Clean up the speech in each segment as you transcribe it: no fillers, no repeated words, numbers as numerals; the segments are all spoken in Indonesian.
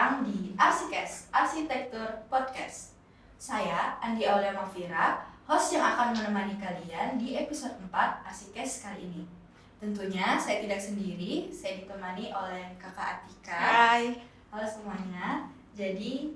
datang di Arsikes, Arsitektur Podcast. Saya, Andi Aulia Mafira, host yang akan menemani kalian di episode 4 Arsikes kali ini. Tentunya saya tidak sendiri, saya ditemani oleh Kakak Atika. Hai. Halo semuanya. Jadi,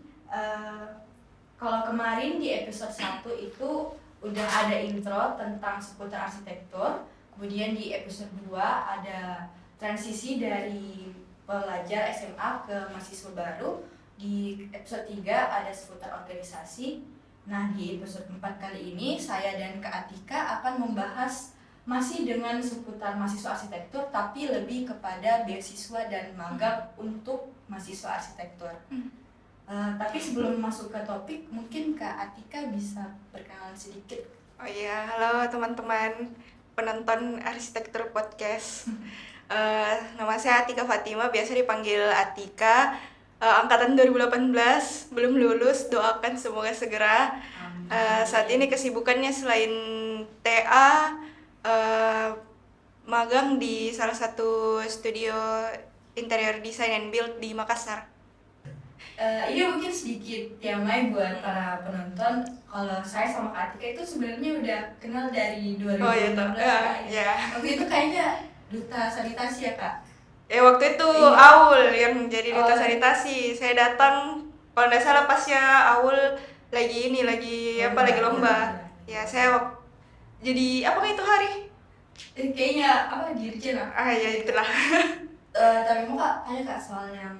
kalau kemarin di episode 1 itu udah ada intro tentang seputar arsitektur. Kemudian di episode 2 ada transisi dari pelajar SMA ke mahasiswa baru. Di episode 3 ada seputar organisasi. Nah, di episode 4 kali ini saya dan Kak Atika akan membahas masih dengan seputar mahasiswa arsitektur, tapi lebih kepada beasiswa dan magang untuk mahasiswa arsitektur. Tapi sebelum masuk ke topik, mungkin Kak Atika bisa perkenalan sedikit. Oh iya, halo teman-teman penonton Arsitektur Podcast. Nama saya Atika Fatima, biasa dipanggil Atika. Angkatan 2018, belum lulus, doakan semoga segera. Saat ini kesibukannya selain TA, magang di salah satu studio interior design and build di Makassar. Ini mungkin sedikit TMI buat para penonton. Kalau saya sama Kak Atika itu sebenarnya udah kenal dari 2016. Oh iya, Kak. ya. Waktu itu kayaknya duta sanitasi ya Kak? Waktu itu Iya. Aul yang jadi duta sanitasi. Saya datang, kalau nggak salah pasnya Aul lagi lagi lomba. Ya, saya jadi apa itu hari? Kayaknya dirjen lah. Ya itulah. Tapi mau Kak tanya Kak soal yang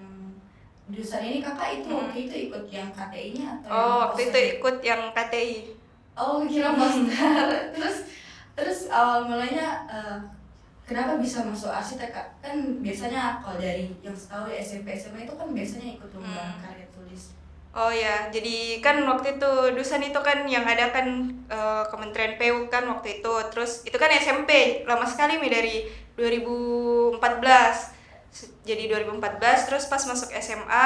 jurusan ini Kakak itu waktu itu ikut yang KTI-nya atau yang Waktu itu ikut yang KTI. Kira poster. terus awal mulanya kenapa bisa masuk arsitek Kak? Kan biasanya kalau dari yang setahu ya SMP SMA itu kan biasanya ikut lomba karya tulis. Oh ya, jadi kan waktu itu Dusan itu kan yang ada kan Kementerian PU kan waktu itu. Terus itu kan SMP, lama sekali dari 2014. Jadi 2014 terus pas masuk SMA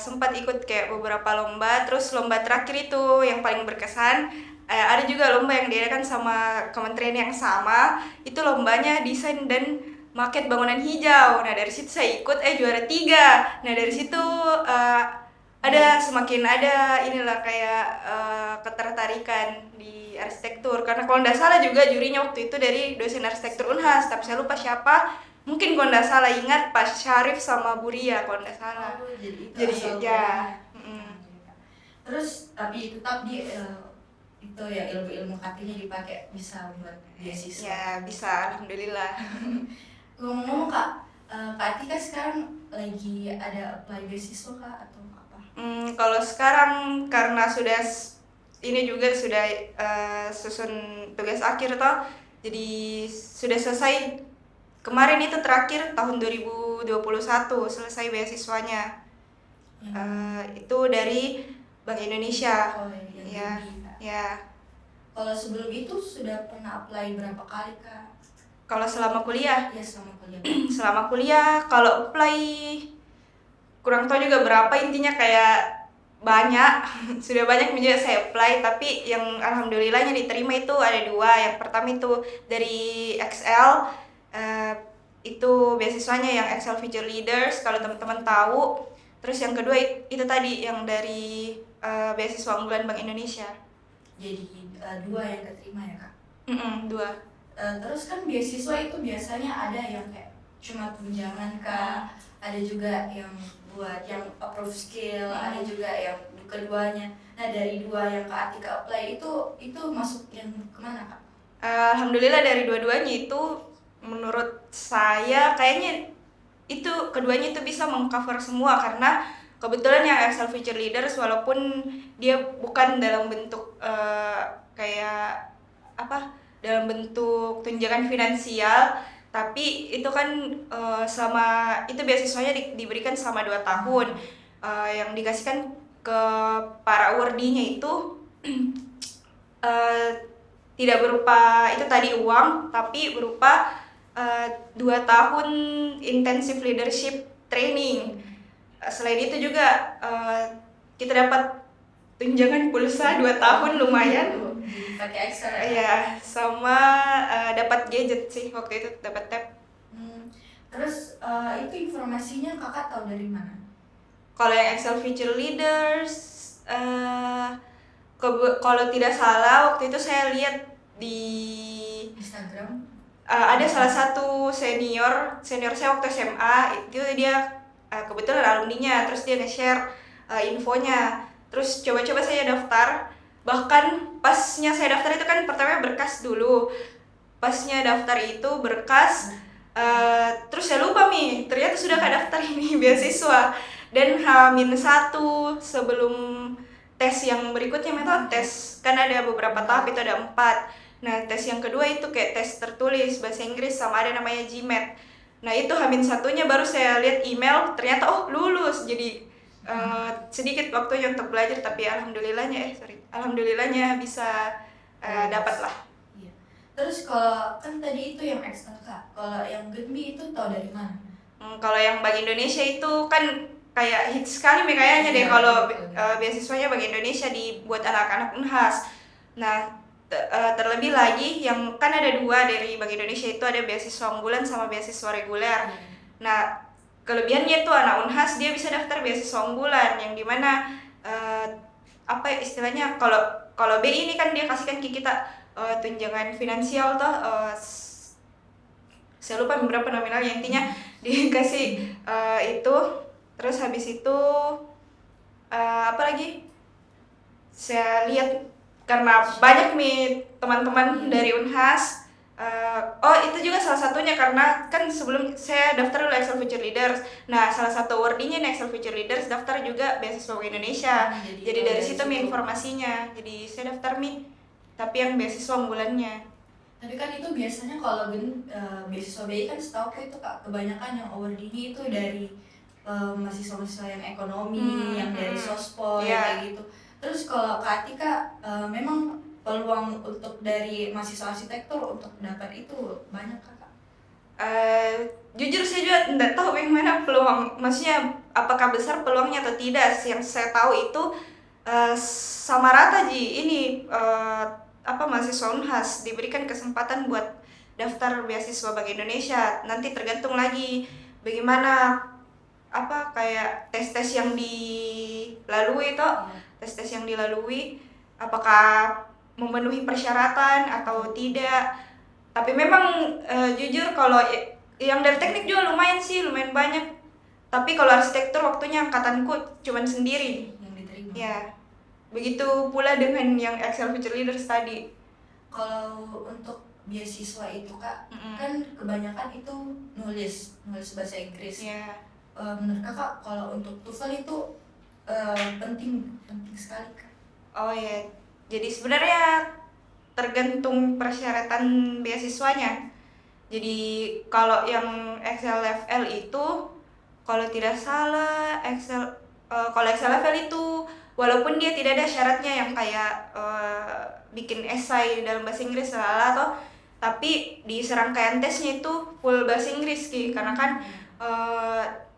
sempat ikut kayak beberapa lomba. Terus lomba terakhir itu yang paling berkesan, ada juga lomba yang diadakan sama kementerian yang sama. Itu lombanya desain dan maket bangunan hijau. Nah dari situ saya ikut juara 3. Nah dari situ semakin ada inilah kayak ketertarikan di arsitektur, karena kalau nggak salah juga jurinya waktu itu dari dosen arsitektur Unhas, tapi saya lupa siapa. Mungkin kalau nggak salah ingat Pak Syarif sama Buria kalau nggak salah. Jadi ya. Terus tapi tetap di itu ya ilmu-ilmu KT-nya dipakai bisa buat beasiswa. Ya bisa, alhamdulillah. Ngomong-ngomong Kak, Kak Atika sekarang lagi ada apply beasiswa Kak atau apa? Kalau sekarang karena sudah susun tugas akhir toh, jadi sudah selesai. Kemarin itu terakhir tahun 2021 selesai beasiswanya. Itu dari Bank Indonesia. Ya. Kalau sebelum itu sudah pernah apply berapa kali Kak? Kalau selama kuliah? Ya selama kuliah. Selama kuliah kalau apply kurang tahu juga berapa, intinya kayak banyak. Sudah banyak juga saya apply, tapi yang alhamdulillahnya diterima itu ada 2. Yang pertama itu dari XL, itu beasiswanya yang Excel Future Leaders kalau teman-teman tahu. Terus yang kedua itu tadi yang dari beasiswa unggulan Bank Indonesia. Jadi 2 yang keterima ya Kak? 2. Terus kan beasiswa itu biasanya ada yang kayak cuma tunjangan Kak, ada juga yang buat yang approve skill, ada juga yang keduanya. Nah dari 2 yang Kak Atika apply itu masuk yang kemana Kak? Alhamdulillah dari dua-duanya itu menurut saya kayaknya itu keduanya itu bisa mengcover semua, karena kebetulan yang Excel Future Leaders walaupun dia bukan dalam bentuk dalam bentuk tunjangan finansial, tapi itu kan selama itu beasiswanya diberikan selama 2 tahun. Yang dikasihkan ke para awardee-nya itu tidak berupa itu tadi uang, tapi berupa 2 tahun intensive leadership training. Selain itu juga kita dapat tunjangan pulsa 2 tahun lumayan. Pakai Excel ya? Iya, sama dapat gadget sih waktu itu, dapat tab. Terus itu informasinya Kakak tahu dari mana? Kalau yang Excel Future Leaders, kalau tidak salah waktu itu saya lihat di Instagram. ada salah satu senior saya waktu SMA, itu dia kebetulan alumninya, terus dia nge-share infonya, terus coba-coba saya daftar. Bahkan pasnya saya daftar itu kan pertama berkas dulu, pasnya daftar itu berkas, terus saya lupa ternyata sudah daftar ini beasiswa. Dan H-1 sebelum tes yang berikutnya metode tes, kan ada beberapa tahap, itu ada 4. Nah, tes yang kedua itu kayak tes tertulis bahasa Inggris sama ada namanya GMAT. Nah, itu H-1-nya baru saya lihat email, ternyata lulus. Jadi sedikit waktunya untuk belajar, tapi alhamdulillahnya bisa dapat lah. Iya. Terus kalau kan tadi itu yang Excel Kak, kalau yang Genbi itu tahu dari mana? Kalau yang Bank Indonesia itu kan kayak hits sekali kayaknya deh, kalau beasiswanya Bank Indonesia dibuat anak-anak Unhas. Nah, terlebih lagi yang kan ada 2 dari Bank Indonesia, itu ada beasiswa unggulan sama beasiswa reguler. Nah, kelebihannya itu anak Unhas dia bisa daftar beasiswa unggulan, yang dimana istilahnya, kalau BI ini kan dia kasihkan ke kita tunjangan finansial toh, saya lupa berapa nominalnya, intinya dikasih itu. Terus habis itu apa lagi, saya lihat karena banyak teman-teman dari Unhas, itu juga salah satunya karena kan sebelum saya daftar dulu Excel Future Leaders. Nah, salah satu awardee-nya Excel Future Leaders daftar juga beasiswa Bank Indonesia. Jadi dari situ informasinya. Jadi saya daftar tapi yang beasiswa unggulannya. Tapi kan itu biasanya kalau beasiswa BI kan setahu itu Kak, kebanyakan yang awardee itu dari mahasiswa-mahasiswa yang ekonomi, yang dari sospol, kayak gitu. Terus kalau Kak Atika, memang peluang untuk dari mahasiswa arsitektur untuk dapat itu banyak Kak? Jujur saya juga tidak tahu bagaimana peluang, maksudnya apakah besar peluangnya atau tidak. Yang saya tahu itu sama rata ini mahasiswa Unhas diberikan kesempatan buat daftar beasiswa Bank Indonesia. Nanti tergantung lagi bagaimana kayak tes-tes yang dilalui tes-tes yang dilalui apakah memenuhi persyaratan atau tidak. Tapi memang jujur kalau yang dari teknik juga lumayan banyak. Tapi kalau arsitektur waktunya angkatanku cuman sendiri yang diterima. Ya. Begitu pula dengan yang Excel Future Leaders tadi. Kalau untuk beasiswa itu Kak, kan kebanyakan itu nulis bahasa Inggris. Menurut Kakak kalau untuk TOEFL itu penting sekali Kak? Oh ya, jadi sebenarnya tergantung persyaratan beasiswanya. Jadi kalau yang Excel level itu, kalau tidak salah kalau Excel level itu walaupun dia tidak ada syaratnya yang kayak bikin esai dalam bahasa Inggris tapi di serangkaian tesnya itu full bahasa Inggris karena kan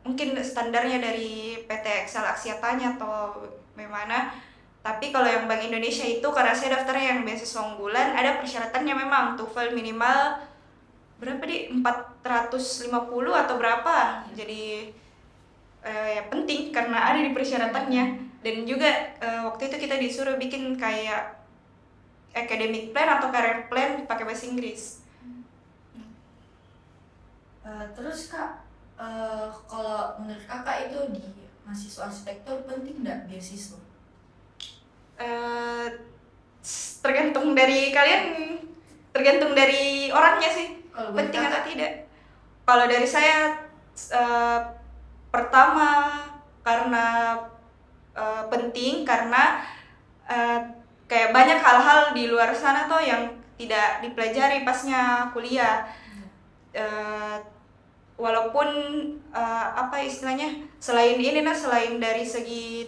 mungkin standarnya dari PT Excel Aksiatanya atau bagaimana. Tapi kalau yang Bank Indonesia itu, karena saya daftarnya yang beasiswa unggulan, ada persyaratannya memang TOEFL minimal berapa 450 atau berapa. Jadi penting karena ada di persyaratannya. Dan juga waktu itu kita disuruh bikin kayak academic plan atau career plan pakai bahasa Inggris. Terus Kak, kalau menurut Kakak itu di mahasiswa arsitektur penting nggak beasiswa? Tergantung dari kalian, tergantung dari orangnya sih, penting atau tidak. Kalau dari saya pertama karena penting karena kayak banyak hal-hal di luar sana yang tidak dipelajari pasnya kuliah. Walaupun istilahnya selain dari segi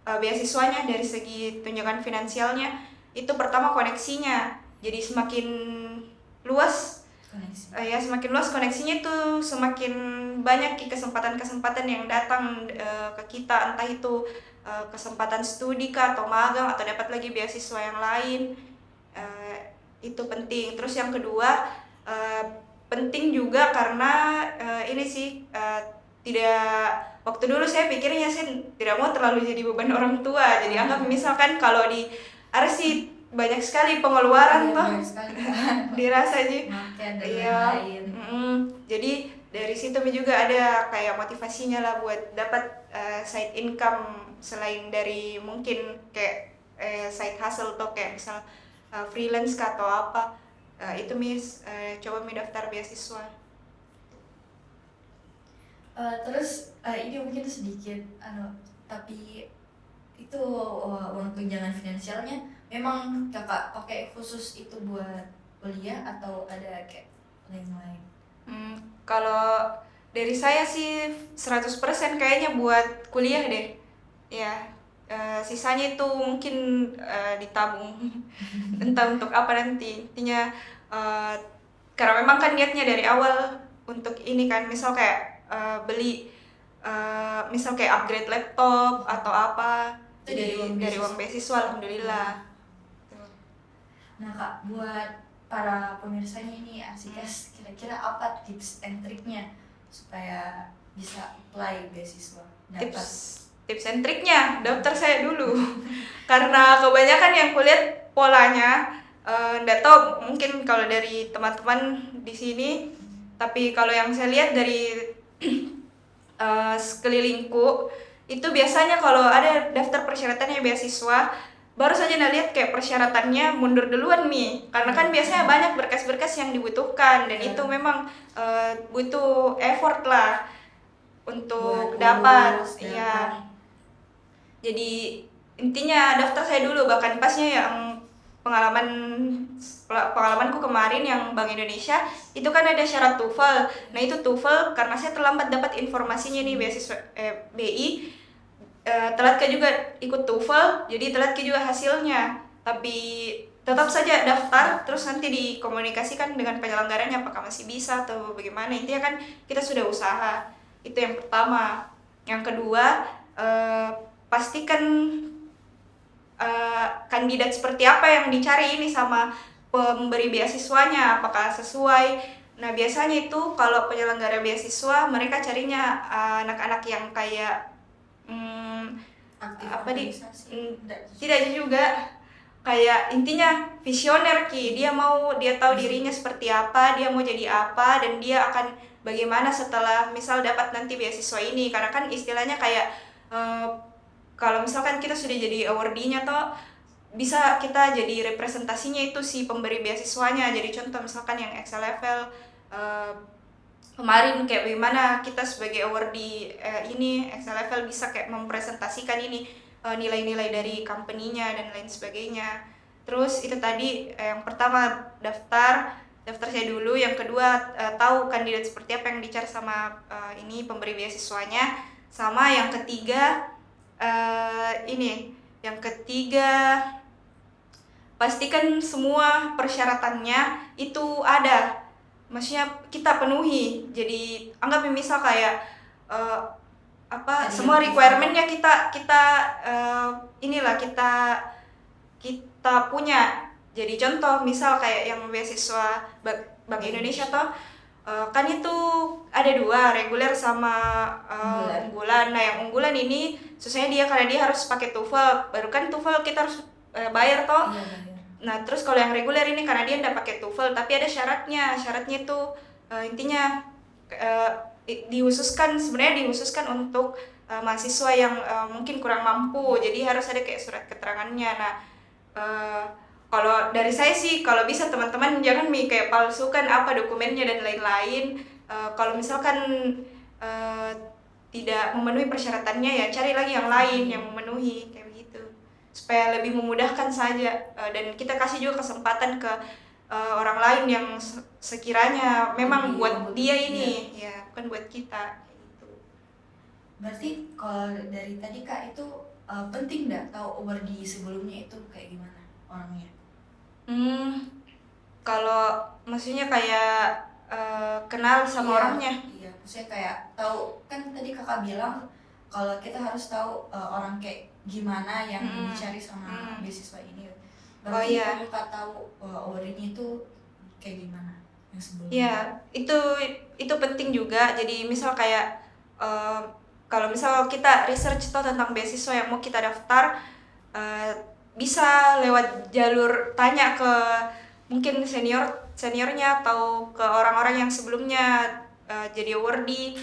beasiswanya, dari segi tunjangan finansialnya, itu pertama koneksinya. Jadi semakin luas semakin luas koneksinya itu semakin banyak kesempatan-kesempatan yang datang ke kita, entah itu kesempatan studi atau magang atau dapat lagi beasiswa yang lain. Itu penting. Terus yang kedua penting juga karena tidak, waktu dulu saya pikirnya saya tidak mau terlalu jadi beban orang tua, jadi anggap misalkan kalau di Arsi banyak sekali pengeluaran Iya, toh banyak sekali kan. dirasa aja. Makan dan Iya. lain-lain. Jadi dari situ juga ada kayak motivasinya lah buat dapat side income selain dari mungkin kayak side hustle tuh kayak misal freelance kah atau apa. Itu coba daftar beasiswa. Terus ini mungkin sedikit tapi itu uang tunjangan finansialnya memang kakak pakai khusus itu buat kuliah atau ada kayak lain-lain? Kalau dari saya sih 100% kayaknya buat kuliah deh. Ya, sisanya itu mungkin ditabung. Entah untuk apa nanti. Intinya karena memang kan niatnya dari awal untuk ini kan, misal kayak beli misal kayak upgrade laptop atau apa. Itu Jadi dari uang beasiswa alhamdulillah. Nah kak, buat para pemirsanya ini Arsites, kira-kira apa tips and triknya supaya bisa apply beasiswa? Tips and triknya daftar saya dulu. Karena kebanyakan yang kulihat polanya nggak tahu mungkin kalau dari teman-teman di sini, tapi kalau yang saya lihat dari sekelilingku itu biasanya kalau ada daftar persyaratannya beasiswa, baru saja lihat kayak persyaratannya mundur duluan nih, karena kan biasanya banyak berkas-berkas yang dibutuhkan dan itu memang butuh effort lah untuk dapat. Iya. Jadi intinya daftar saya dulu, bahkan pasnya yang pengalamanku kemarin yang Bank Indonesia itu kan ada syarat TOEFL. Nah itu TOEFL karena saya terlambat dapat informasinya nih beasiswa BI, telat juga ikut TOEFL, jadi telat juga hasilnya. Tapi tetap saja daftar, terus nanti dikomunikasikan dengan penyelenggaranya apakah masih bisa atau bagaimana. Intinya kan kita sudah usaha, itu yang pertama. Yang kedua, pastikan kandidat seperti apa yang dicari ini sama pemberi beasiswanya, apakah sesuai. Nah biasanya itu kalau penyelenggara beasiswa mereka carinya anak-anak yang kayak tidak juga kayak intinya visioner dia tahu dirinya seperti apa, dia mau jadi apa, dan dia akan bagaimana setelah misal dapat nanti beasiswa ini. Karena kan istilahnya kayak kalau misalkan kita sudah jadi awardee-nya toh bisa kita jadi representasinya itu si pemberi beasiswanya. Jadi contoh misalkan yang Excel level kemarin kayak bagaimana kita sebagai awardee ini Excel level bisa kayak mempresentasikan ini nilai-nilai dari company-nya dan lain sebagainya. Terus itu tadi yang pertama daftar saya dulu, yang kedua tahu kandidat seperti apa yang dicari sama ini pemberi beasiswanya, sama yang ketiga pastikan semua persyaratannya itu ada, maksudnya kita penuhi. Jadi anggap misal kayak semua requirementnya kita punya. Jadi contoh misal kayak yang beasiswa Bank Indonesia toh kan itu ada 2, reguler sama unggulan. Nah yang unggulan ini susahnya dia karena dia harus pakai TOEFL, baru kan TOEFL kita harus bayar toh. Nah terus kalau yang reguler ini karena dia nggak pakai TOEFL tapi ada syaratnya itu intinya dihususkan untuk mahasiswa yang mungkin kurang mampu, jadi harus ada kayak surat keterangannya. Nah kalau dari saya sih kalau bisa teman-teman jangan kayak palsukan apa dokumennya dan lain-lain. Kalau misalkan tidak memenuhi persyaratannya ya cari lagi yang lain yang memenuhi kayak begitu, supaya lebih memudahkan saja dan kita kasih juga kesempatan ke orang lain yang sekiranya memang buat dia ini ya bukan buat kita gitu. Berarti kalau dari tadi Kak itu penting nggak tahu awardee sebelumnya itu kayak gimana orangnya? Kalau maksudnya kayak kenal sama orangnya. Iya, maksudnya kayak tahu kan tadi Kakak bilang kalau kita harus tahu orang kayak gimana yang dicari sama beasiswa ini. Berarti Kakak tahu awardee itu kayak gimana yang sebelumnya? Iya, itu penting juga. Jadi misal kayak kalau misal kita research tuh tentang beasiswa yang mau kita daftar, bisa lewat jalur tanya ke mungkin seniornya atau ke orang-orang yang sebelumnya jadi awardee.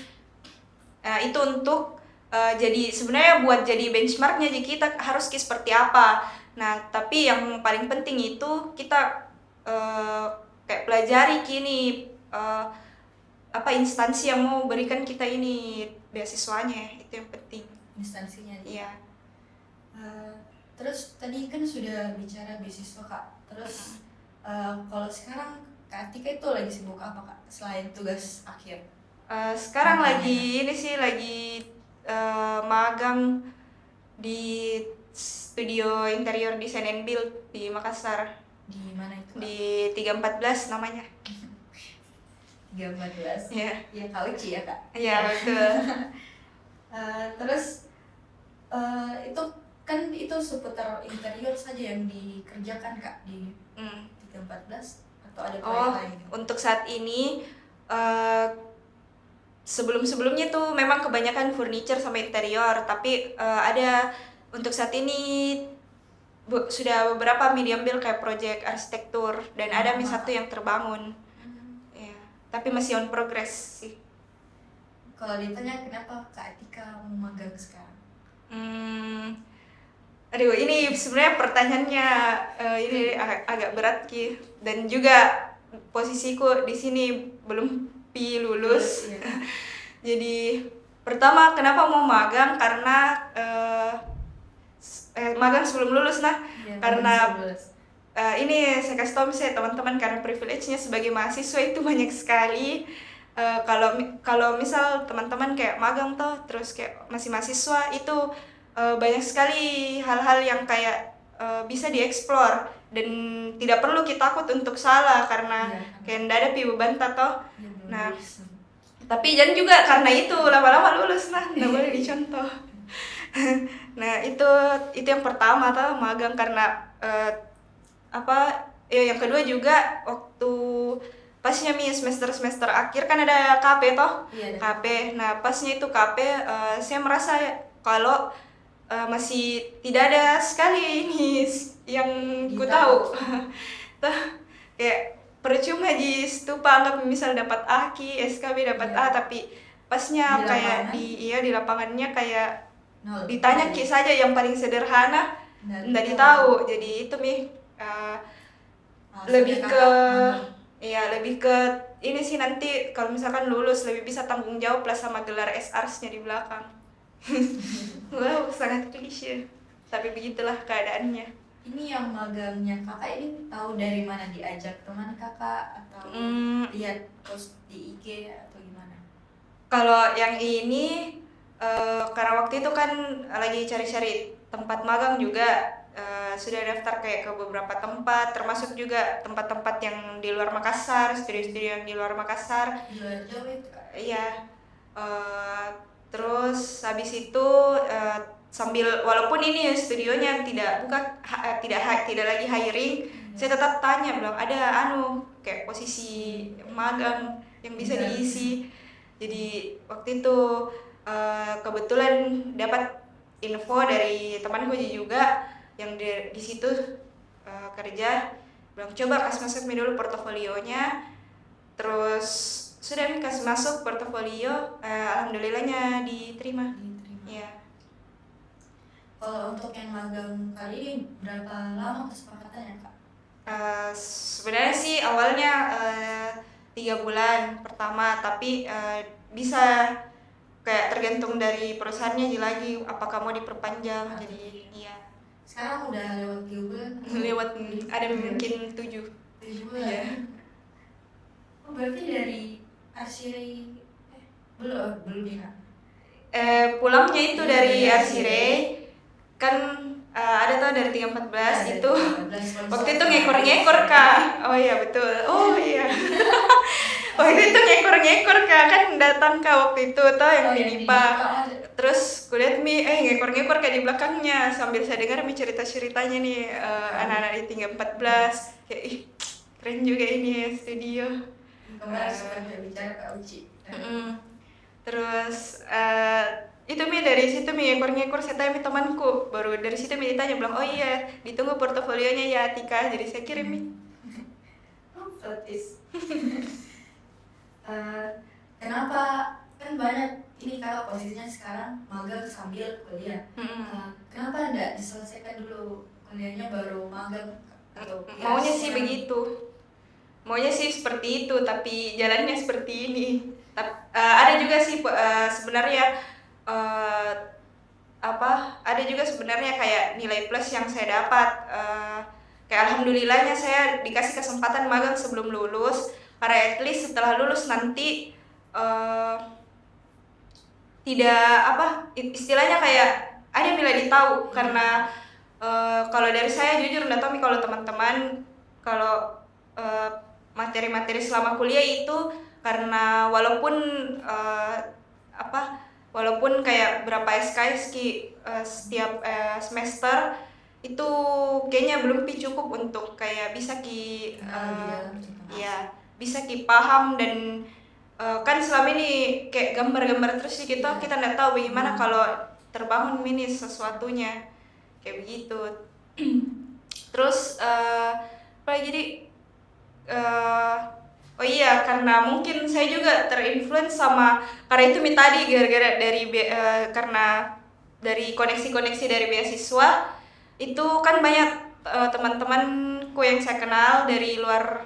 Itu untuk jadi sebenarnya buat jadi benchmarknya, jadi kita harus seperti apa. Nah tapi yang paling penting itu kita kayak pelajari kini apa instansi yang mau berikan kita ini beasiswanya, itu yang penting. Instansinya. Iya. Terus tadi kan sudah bicara beasiswa Kak. Terus kalau sekarang Kak Atika itu lagi sibuk apa Kak selain tugas akhir? Sekarang Makanya. lagi ini sih lagi magang di studio interior design and build di Makassar, Di mana itu Kak? di 314 namanya. 314. Iya. Ya Kak Uci ya Kak. Iya betul. Terus itu kan itu seputar interior saja yang dikerjakan Kak di 314 atau ada proyek lain? Untuk saat ini sebelum-sebelumnya tuh memang kebanyakan furniture sama interior, tapi ada untuk saat ini sudah beberapa medium build kayak project arsitektur dan ada satu yang terbangun. Ya, tapi masih on progress sih. Kalau ditanya kenapa Kak Atika mau magang sekarang? Aduh, ini sebenarnya pertanyaannya ini agak berat Ki, dan juga posisiku di sini belum lulus. Iya. Jadi pertama kenapa mau magang, karena magang sebelum lulus Ya, karena ini saya kasih tahu misalnya teman-teman, karena privilege-nya sebagai mahasiswa itu banyak sekali. Kalau misal teman-teman kayak magang terus kayak masih mahasiswa itu banyak sekali hal-hal yang kayak bisa dieksplor dan tidak perlu kita takut untuk salah karena kayak ndak ada beban Nah, tapi jangan juga karena itu lama-lama lulus nggak boleh dicontoh. Nah itu yang pertama magang, karena yang kedua juga waktu pasnya semester akhir kan ada KP KP. Nah pasnya itu KP saya merasa kalau masih tidak ada sekali ini yang ku tahu. Kayak percuma di stupa anggap misal dapat AKI, SKB dapat A, tapi pasnya kayak di lapangannya kayak ditanya Ki saja yang paling sederhana nggak ditahu. Jadi itu lebih ke ini sih, nanti kalau misalkan lulus lebih bisa tanggung jawab lah sama gelar SARS-nya di belakang. Wow, sangat klise, tapi begitulah keadaannya. Ini yang magangnya kakak ini tahu dari mana, diajak teman kakak atau lihat post di IG atau gimana? Kalau yang ini karena waktu itu kan lagi cari-cari tempat magang juga, sudah daftar kayak ke beberapa tempat, termasuk juga tempat-tempat yang di luar Makassar, studio-studio yang di luar Makassar. Di luar Jawa itu Kak? Iya. Terus habis itu sambil walaupun ini studionya tidak lagi hiring, saya tetap tanya, bilang ada kayak posisi magang yang bisa diisi. Jadi waktu itu kebetulan dapat info dari temanku juga yang di situ kerja, bilang coba kasih masuk dulu portofolionya. Terus sudah kasih masuk portofolio, alhamdulillahnya diterima. Ya. Kalau untuk yang magang kali ini berapa lama kesepakatannya Kak? Sebenarnya sih awalnya 3 bulan pertama, tapi bisa kayak tergantung dari perusahaannya lagi apakah mau diperpanjang. Jadi iya. Sekarang udah lewat 3 bulan? Lewat ada mungkin 7 bulan. Iya. Oh, berarti dari Arsire belum ya? Pulangnya itu dari Arsire kan, ada dari 314 itu. Waktu itu ngekor Kak. Oh iya betul. Oh iya. Waktu itu ngekor Kak, kan datang Kak waktu itu yang di Dipa. Terus kulihat ngekor Kak di belakangnya, sambil saya dengar cerita-ceritanya nih anak-anak di 314. Kayak keren juga ini studio. Kemarin sempat bicara Kak Uci. Terus itu Mi dari situ Mi ngekor-ngekor saya tanya Mi temanku, baru dari situ Mi ditanya bilang oh iya ditunggu portofolionya ya Tika, jadi saya kirim Mi. Oh, praktis. Kenapa kan banyak ini kalau posisinya sekarang magang sambil kuliah. Kenapa enggak diselesaikan dulu kuliahnya baru magang atau Maunya sih begitu, maunya sih seperti itu, tapi jalannya seperti ini. Ada juga sih sebenarnya ada juga sebenarnya kayak nilai plus yang saya dapat. Kayak alhamdulillahnya saya dikasih kesempatan magang sebelum lulus, karena at least setelah lulus nanti tidak istilahnya kayak ada yang nilai tahu. Karena kalau dari saya jujur nggak tahu nih kalau teman-teman kalau materi-materi selama kuliah itu, karena walaupun kayak berapa SKS setiap semester itu kayaknya belum cukup untuk kayak bisa bisa paham. Dan kan selama ini kayak gambar-gambar terus sih kita nggak tahu bagaimana kalau terbangun ini sesuatunya kayak begitu. Terus jadi oh iya, karena mungkin saya juga terinfluence sama karena itu tadi gara-gara karena dari koneksi-koneksi dari beasiswa itu kan banyak teman-temanku yang saya kenal dari luar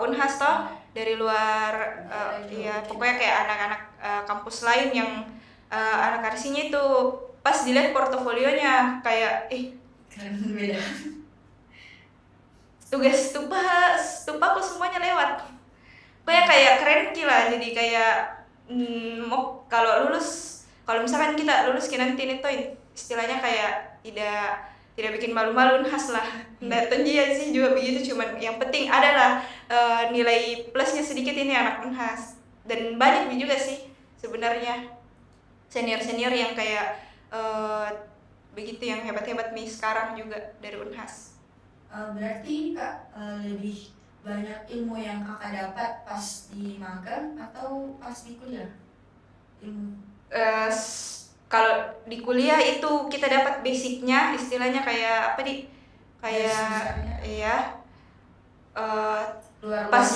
Unhas toh, dari luar ya pokoknya kayak anak-anak kampus lain yang anak arsinya itu pas dilihat portofolionya kayak keren beda. Tugas tupaku semuanya lewat. Kayak keren gila, jadi kayak mau kalau misalkan kita lulus nanti itu istilahnya kayak tidak bikin malu-malu Unhas lah. Nggak tenjian sih juga begitu, cuman yang penting adalah nilai plusnya sedikit ini anak Unhas. Dan banyak juga sih sebenarnya senior-senior yang kayak begitu yang hebat-hebat nih sekarang juga dari Unhas. Berarti Kak lebih banyak ilmu yang Kakak dapat pas di magang atau pas di kuliah? Kalau di kuliah itu kita dapat basicnya, istilahnya kayak pas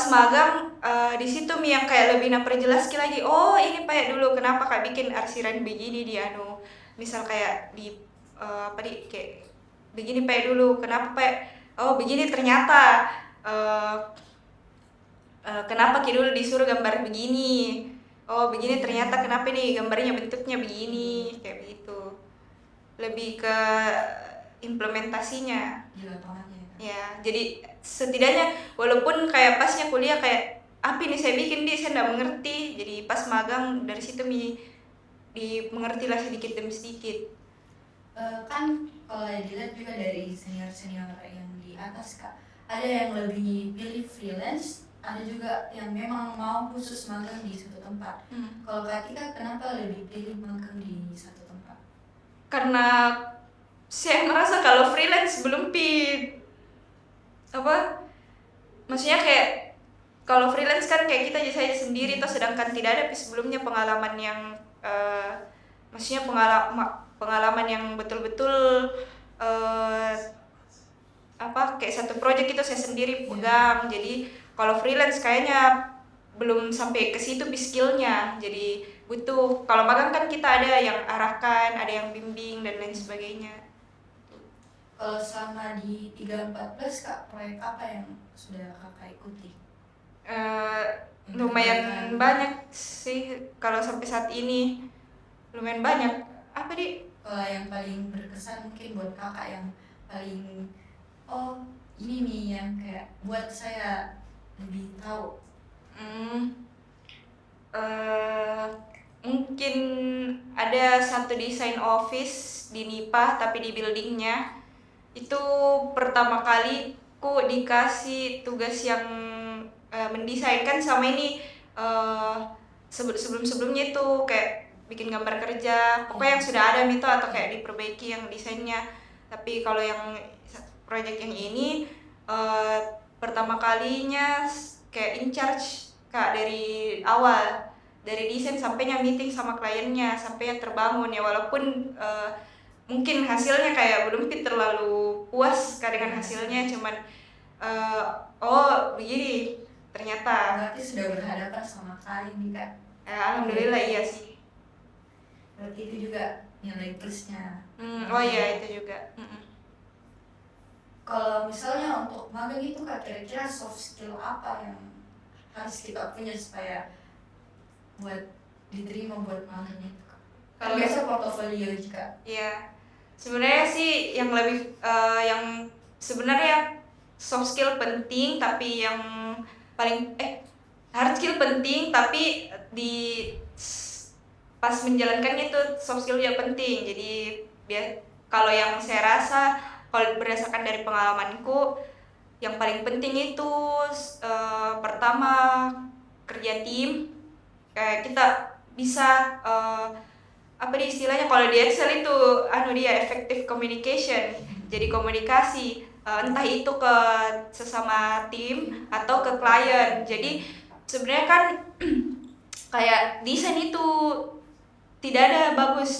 magang di situ yang kayak lebih perjelas lagi. Oh ini kayak dulu kenapa Kak bikin arsiran begini di misal kayak kayak begini dulu kenapa oh begini ternyata kenapa dulu disuruh gambar begini, oh begini ternyata kenapa nih gambarnya bentuknya begini, kayak begitu. Lebih ke implementasinya ya. Jadi setidaknya walaupun kayak pasnya kuliah kayak apa ini saya bikin saya nggak mengerti, jadi pas magang dari situ mengertilah sedikit demi sedikit. Kan kalau dilihat juga dari senior-senior yang di atas Kak, ada yang lebih pilih freelance, ada juga yang memang mau khusus magang di satu tempat. Kalau Kak Tika kenapa lebih pilih magang di satu tempat? Karena saya merasa kalau freelance belum maksudnya kayak kalau freelance kan kayak kita saya sendiri toh, sedangkan tidak ada sebelumnya pengalaman yang maksudnya pengalaman yang betul-betul kayak satu project itu saya sendiri pegang. Jadi kalau freelance kayaknya belum sampai ke situ skillnya, jadi butuh. Kalau magang kan kita ada yang arahkan, ada yang bimbing dan lain sebagainya. Kalau selama di 314 Kak, proyek apa yang sudah Kakak ikuti? Lumayan banyak sih kalau sampai saat ini, lumayan banyak. Kalau yang paling berkesan mungkin buat Kakak yang paling ini nih yang kayak buat saya lebih tahu. Mungkin ada satu desain office di NIPA tapi di buildingnya itu pertama kali ku dikasih tugas yang mendesain. Kan sama ini sebelumnya itu kayak bikin gambar kerja, pokoknya yang sudah ada itu atau kayak diperbaiki yang desainnya. Tapi kalau yang project yang ini pertama kalinya kayak in charge Kak, dari awal, dari desain sampainya meeting sama kliennya, sampainya terbangun ya, walaupun mungkin hasilnya kayak belum terlalu puas Kak dengan hasilnya, cuman oh begini ternyata. Berarti sudah berhadapan sama klien nih Kak. Alhamdulillah iya sih. Berarti itu juga nilai plusnya. Oh iya itu juga. Kalau misalnya untuk magang itu Kak, kira-kira soft skill apa yang harus kita punya supaya buat diterima buat magang itu Kak? Kalau biasa portofolio juga. Iya. Sebenarnya sih yang lebih yang sebenarnya soft skill penting, tapi yang paling hard skill penting, tapi di pas menjalankannya itu soft skill juga penting. Jadi kalau yang saya rasa, kalau berdasarkan dari pengalamanku, yang paling penting itu pertama kerja tim. Kayak kita bisa apa di istilahnya, kalau di Excel itu dia effective communication. Jadi komunikasi entah itu ke sesama tim atau ke klien. Jadi sebenarnya kan kayak desain itu tidak ada bagus,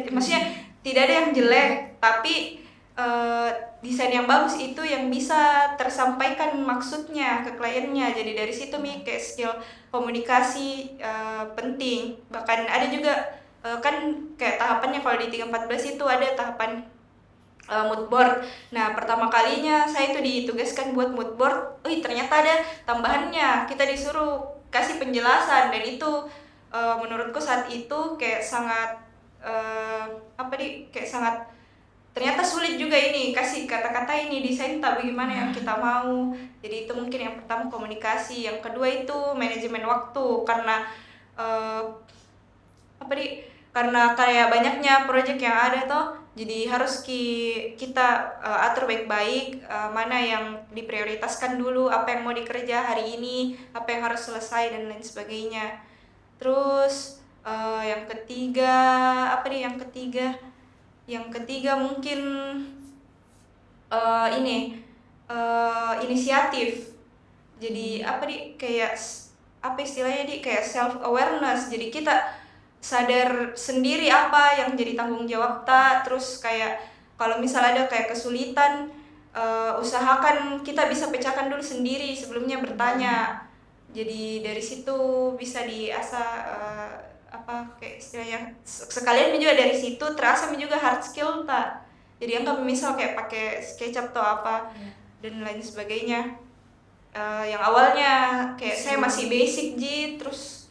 maksudnya tidak ada yang jelek, tapi desain yang bagus itu yang bisa tersampaikan maksudnya ke kliennya. Jadi dari situ kayak skill komunikasi penting. Bahkan ada juga kan kayak tahapannya, kalau di 314 itu ada tahapan mood board. Nah, pertama kalinya saya itu ditugaskan buat mood board. Ternyata ada tambahannya. Kita disuruh kasih penjelasan, dan itu menurutku saat itu kayak sangat kayak sangat ternyata sulit juga ini kasih kata-kata ini desain tak bagaimana yang kita mau. Jadi itu mungkin yang pertama komunikasi. Yang kedua itu manajemen waktu, karena karena kayak banyaknya proyek yang ada toh, jadi harus kita atur baik-baik mana yang diprioritaskan dulu, apa yang mau dikerja hari ini, apa yang harus selesai dan lain sebagainya. Terus yang ketiga yang ketiga mungkin inisiatif. Jadi kayak apa istilahnya kayak self awareness. Jadi kita sadar sendiri apa yang jadi tanggung jawab kita. Terus kayak kalau misalnya ada kayak kesulitan, usahakan kita bisa pecahkan dulu sendiri sebelumnya bertanya. Jadi dari situ bisa diasah kayak istilahnya, sekalian juga dari situ terasa juga hard skill tak. Jadi anggap misal kayak pakai SketchUp atau apa dan lain sebagainya. Yang awalnya kayak saya masih basic terus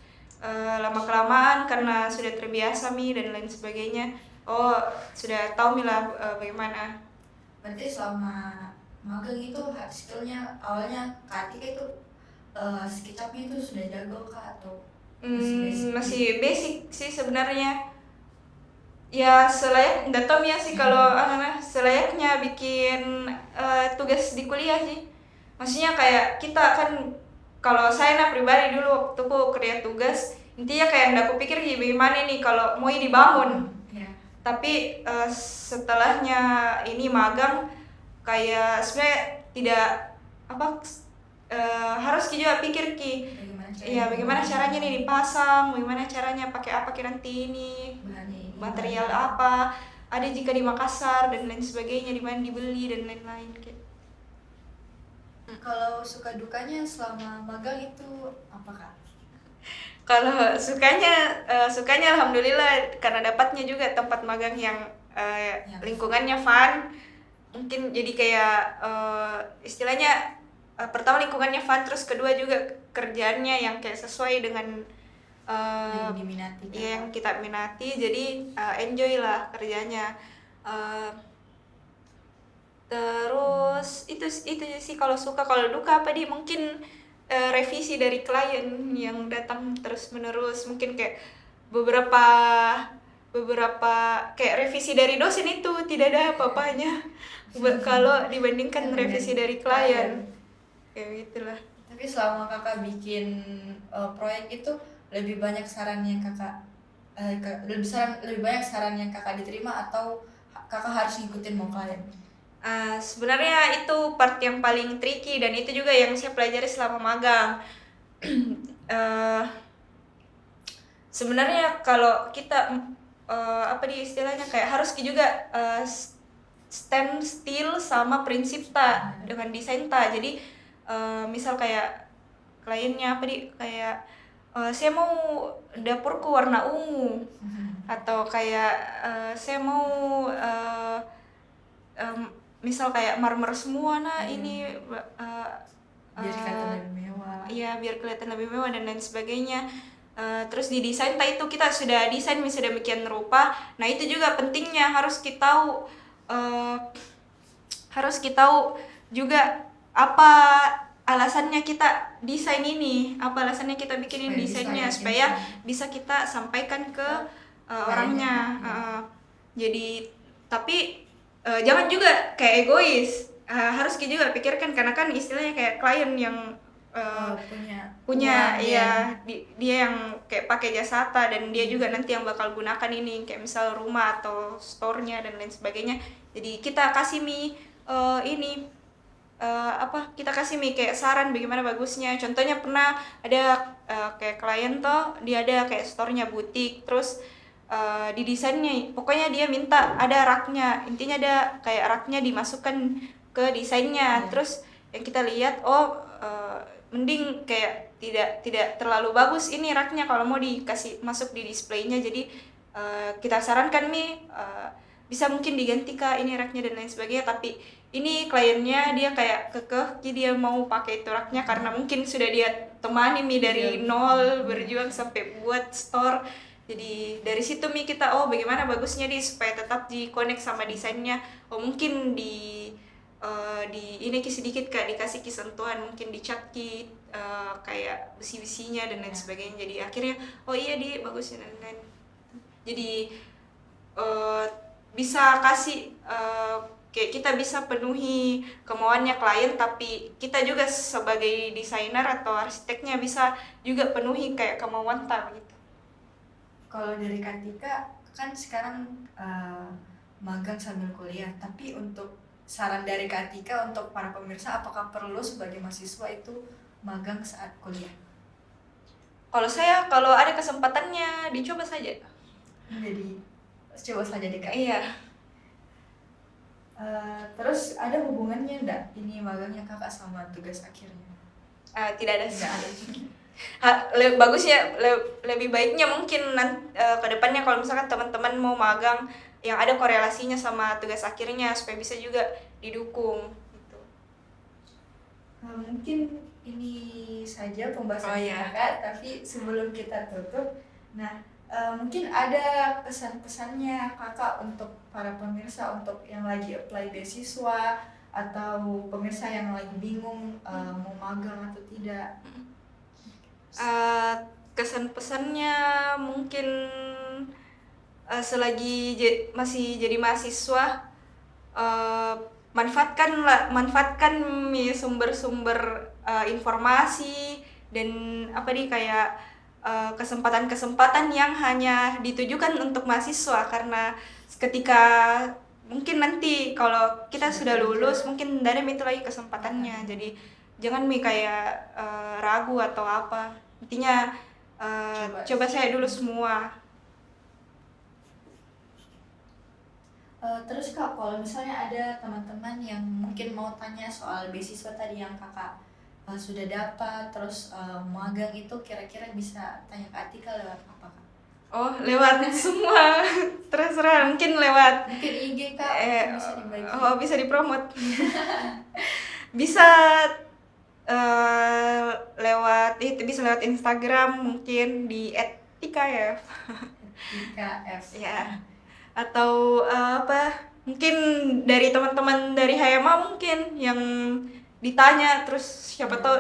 lama kelamaan karena sudah terbiasa dan lain sebagainya, sudah tahu lah bagaimana. Berarti selama magang itu hard skillnya awalnya Katika itu SketchUp-nya itu sudah jago kah atau masih basic sih sebenarnya. Ya nggak tahu ya sih kalau selayaknya bikin tugas di kuliah sih. Maksudnya kayak kita kan, kalau saya pribadi dulu waktu aku kerja tugas, intinya kayak nggak kupikir gimana nih kalau mau dibangun. Tapi setelahnya ini magang, kayak sebenarnya tidak harus juga pikir bagaimana caranya nih dipasang, bagaimana caranya pakai apa nanti ini material apa, ada jika di Makassar dan lain sebagainya, di mana dibeli dan lain-lain gitu. Kalau suka dukanya selama magang itu apa Kak? Kalau sukanya alhamdulillah, karena dapatnya juga tempat magang yang lingkungannya fun. Mungkin jadi kayak istilahnya pertama lingkungannya fun, terus kedua juga kerjaannya yang kayak sesuai dengan yang diminati, yang kita minati. Jadi enjoy lah kerjanya. Terus itu sih kalau suka. Kalau duka mungkin revisi dari klien yang datang terus menerus, mungkin kayak beberapa kayak revisi dari dosen itu tidak ada apa-apanya kalau dibandingkan revisi dari klien. Kayak gitulah. Tapi selama kakak bikin proyek itu lebih banyak saran yang lebih banyak saran yang kakak diterima atau kakak harus ngikutin mau klien? Sebenarnya itu part yang paling tricky, dan itu juga yang saya pelajari selama magang. eh, sebenarnya kalau kita apa di istilahnya kayak harus juga stand still sama prinsip ta dengan desain ta. Jadi misal kayak kliennya apa di kayak saya mau dapurku warna ungu, atau kayak saya mau misal kayak marmer semua ini Biar kelihatan lebih mewah. iya biar kelihatan lebih mewah dan lain sebagainya. Terus di desain itu kita sudah desain sedemikian rupa. Nah itu juga pentingnya harus kita tahu juga apa alasannya kita desain ini, apa alasannya kita bikinin desainnya supaya bisa kita sampaikan ke orangnya. Jadi tapi jangan juga kayak egois. Harus kita juga pikirkan karena kan istilahnya kayak klien yang punya iya dia yang kayak pakai jasa ta dan dia juga nanti yang bakal gunakan ini kayak misal rumah atau store-nya dan lain sebagainya. Jadi kita kasih kita kasih kayak saran bagaimana bagusnya. Contohnya pernah ada kayak klien dia ada kayak store-nya butik, terus di desainnya pokoknya dia minta ada raknya, intinya ada kayak raknya dimasukkan ke desainnya. Terus yang kita lihat mending kayak tidak terlalu bagus ini raknya kalau mau dikasih masuk di displaynya. Jadi kita sarankan bisa mungkin diganti Kak ini raknya dan lain sebagainya. Tapi ini kliennya dia kayak kekeh, jadi dia mau pakai itu raknya karena mungkin sudah dia temani dari nol berjuang sampai buat store. Jadi dari situ kita bagaimana bagusnya supaya tetap di-connect sama desainnya. Mungkin di ini sedikit Kak dikasih sentuhan, mungkin dicat kayak besi-besinya dan lain sebagainya. Jadi akhirnya iya dia bagusnya dan lain. Jadi bisa kasih kayak kita bisa penuhi kemauannya klien, tapi kita juga sebagai desainer atau arsiteknya bisa juga penuhi kayak kemauan gitu. Kalau dari Katika kan sekarang magang sambil kuliah, tapi untuk saran dari Katika untuk para pemirsa, apakah perlu sebagai mahasiswa itu magang saat kuliah? Kalau saya kalau ada kesempatannya dicoba saja. Jadi coba saja deh Kak. Iya. Terus ada hubungannya enggak ini magangnya Kakak sama tugas akhirnya? Tidak ada. Bagusnya lebih baiknya mungkin ke depannya kalau misalkan teman-teman mau magang yang ada korelasinya sama tugas akhirnya supaya bisa juga didukung gitu. Mungkin ini saja pembahasan Kakak, tapi sebelum kita tutup, mungkin ada pesan-pesannya Kakak untuk para pemirsa, untuk yang lagi apply beasiswa atau pemirsa yang lagi bingung mau magang atau tidak. Kesan-pesannya mungkin selagi masih jadi mahasiswa, manfaatkan sumber-sumber informasi dan kayak kesempatan-kesempatan yang hanya ditujukan untuk mahasiswa, karena ketika mungkin nanti kalau kita sudah lulus mungkin tidak ada itu lagi kesempatannya. Jadi jangan kayak ragu atau apa, intinya coba saya dulu semua. Terus Kak, kalau misalnya ada teman-teman yang mungkin mau tanya soal beasiswa tadi yang Kakak sudah dapat, terus magang itu kira-kira bisa tanya ke Atika lewat apa Kak? Lewat semua, terserah, mungkin lewat IG Kak, bisa dibagi. Bisa dipromot. Bisa lewat Instagram mungkin di @tikaf. Tikaf. Ya. Atau mungkin dari teman-teman dari Hayama mungkin yang ditanya, terus siapa tahu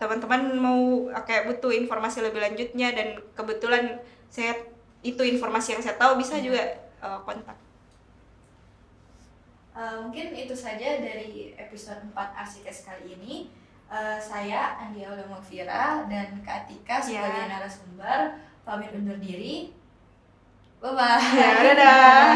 teman-teman mau kayak butuh informasi lebih lanjutnya dan kebetulan itu informasi yang saya tahu, bisa juga kontak. Mungkin itu saja dari episode 4 Arsites kali ini. Saya Andi Aulia Mufira dan Kak Atika sebagai narasumber pamit undur diri. Bye-bye. Dadah.